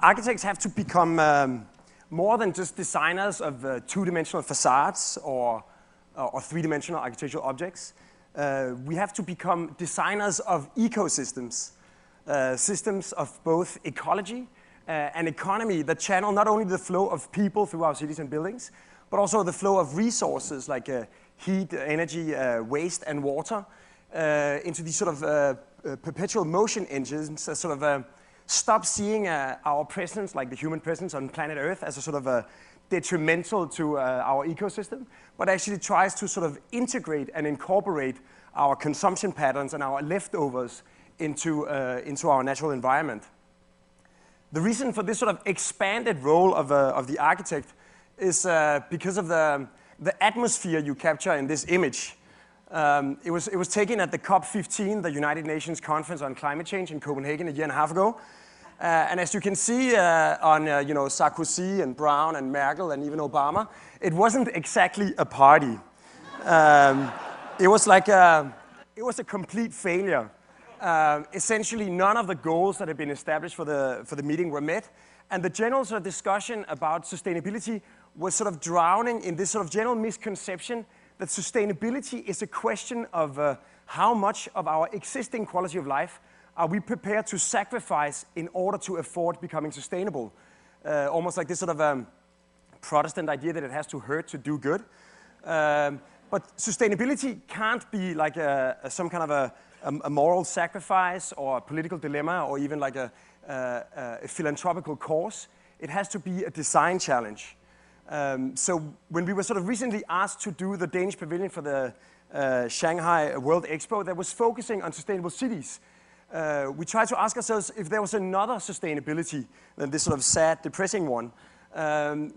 architects have to become more than just designers of two-dimensional facades or three-dimensional architectural objects. We have to become designers of ecosystems, systems of both ecology and economy that channel not only the flow of people through our cities and buildings, but also the flow of resources like heat, energy, waste, and water into these sort of perpetual motion engines that sort of stop seeing our presence, like the human presence on planet Earth, as a sort of detrimental to our ecosystem, but actually tries to sort of integrate and incorporate our consumption patterns and our leftovers into our natural environment. The reason for this sort of expanded role of the architect is because of the atmosphere you capture in this image. It was taken at the COP15, the United Nations Conference on Climate Change in Copenhagen a year and a half ago. And as you can see on Sarkozy and Brown and Merkel and even Obama, it wasn't exactly a party. It was a complete failure. Essentially, none of the goals that had been established for the meeting were met, and the general sort of discussion about sustainability was sort of drowning in this sort of general misconception that sustainability is a question of how much of our existing quality of life are we prepared to sacrifice in order to afford becoming sustainable. Almost like this sort of Protestant idea that it has to hurt to do good. But sustainability can't be like some kind of a moral sacrifice or a political dilemma or even like a philanthropical cause. It has to be a design challenge. So when we were sort of recently asked to do the Danish pavilion for the Shanghai World Expo that was focusing on sustainable cities, we tried to ask ourselves if there was another sustainability than this sort of sad, depressing one.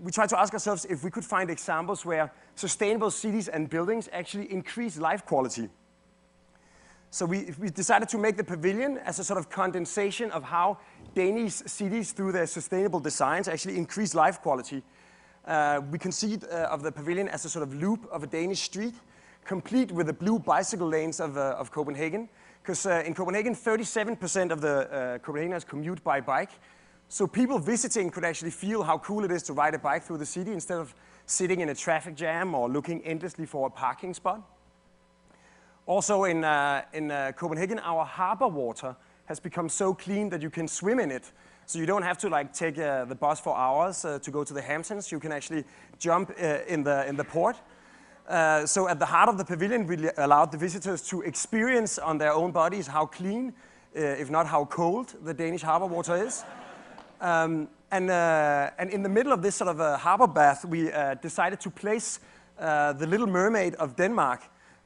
We tried to ask ourselves if we could find examples where sustainable cities and buildings actually increase life quality. So we decided to make the pavilion as a sort of condensation of how Danish cities, through their sustainable designs, actually increase life quality. We conceived of the pavilion as a sort of loop of a Danish street, complete with the blue bicycle lanes of Copenhagen. Because in Copenhagen, 37% of the Copenhageners commute by bike. So people visiting could actually feel how cool it is to ride a bike through the city instead of sitting in a traffic jam or looking endlessly for a parking spot. Also in Copenhagen, our harbor water has become so clean that you can swim in it. So you don't have to like take the bus for hours to go to the Hamptons. You can actually jump in the port. So at the heart of the pavilion, we allowed the visitors to experience on their own bodies how clean, if not how cold, the Danish harbor water is. And in the middle of this sort of harbor bath, we decided to place the Little Mermaid of Denmark.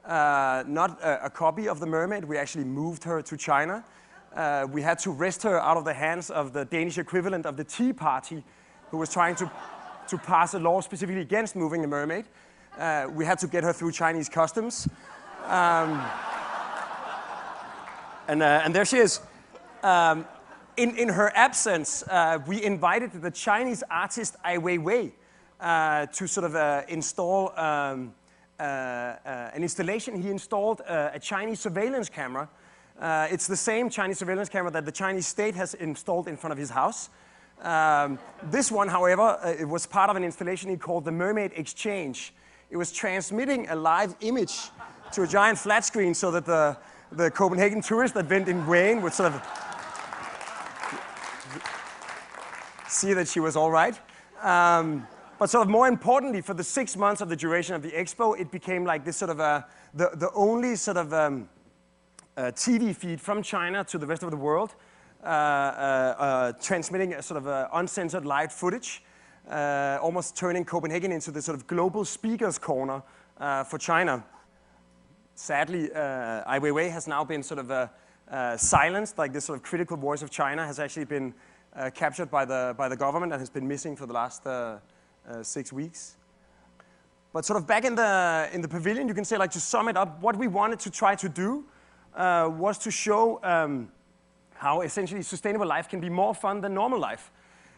Not a copy of the mermaid. We actually moved her to China. We had to wrest her out of the hands of the Danish equivalent of the Tea Party, who was trying to pass a law specifically against moving the mermaid. We had to get her through Chinese customs. And there she is. In her absence, we invited the Chinese artist Ai Weiwei to sort of install an installation. He installed a Chinese surveillance camera. It's the same Chinese surveillance camera that the Chinese state has installed in front of his house. This one, however, it was part of an installation he called the Mermaid Exchange. It was transmitting a live image to a giant flat screen so that the Copenhagen tourist that went in rain would sort of see that she was all right. But sort of more importantly, for the 6 months of the duration of the expo, it became like this sort of the only sort of TV feed from China to the rest of the world, transmitting a sort of uncensored live footage, almost turning Copenhagen into the sort of global speakers corner for China. Sadly, Ai Weiwei has now been sort of silenced. Like this sort of critical voice of China has actually been captured by the government and has been missing for the last 6 weeks. But sort of back in the pavilion, you can say, like, to sum it up, what we wanted to try to do was to show how essentially sustainable life can be more fun than normal life.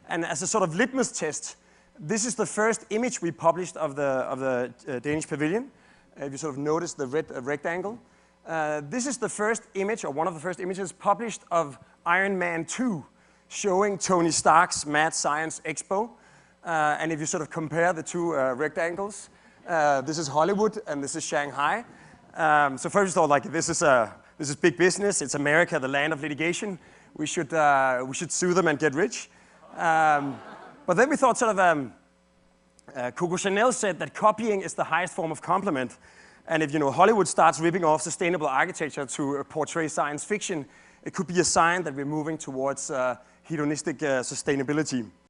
And as a sort of litmus test, this is the first image we published of the Danish pavilion. If you sort of notice the red rectangle. This is the first image, or one of the first images, published of Iron Man 2, showing Tony Stark's Mad Science Expo. And if you sort of compare the two rectangles, this is Hollywood and this is Shanghai. So first we thought, like, this is big business. It's America, the land of litigation. We should sue them and get rich. But then we thought sort of, Coco Chanel said that copying is the highest form of compliment. And if Hollywood starts ripping off sustainable architecture to portray science fiction, it could be a sign that we're moving towards hedonistic sustainability.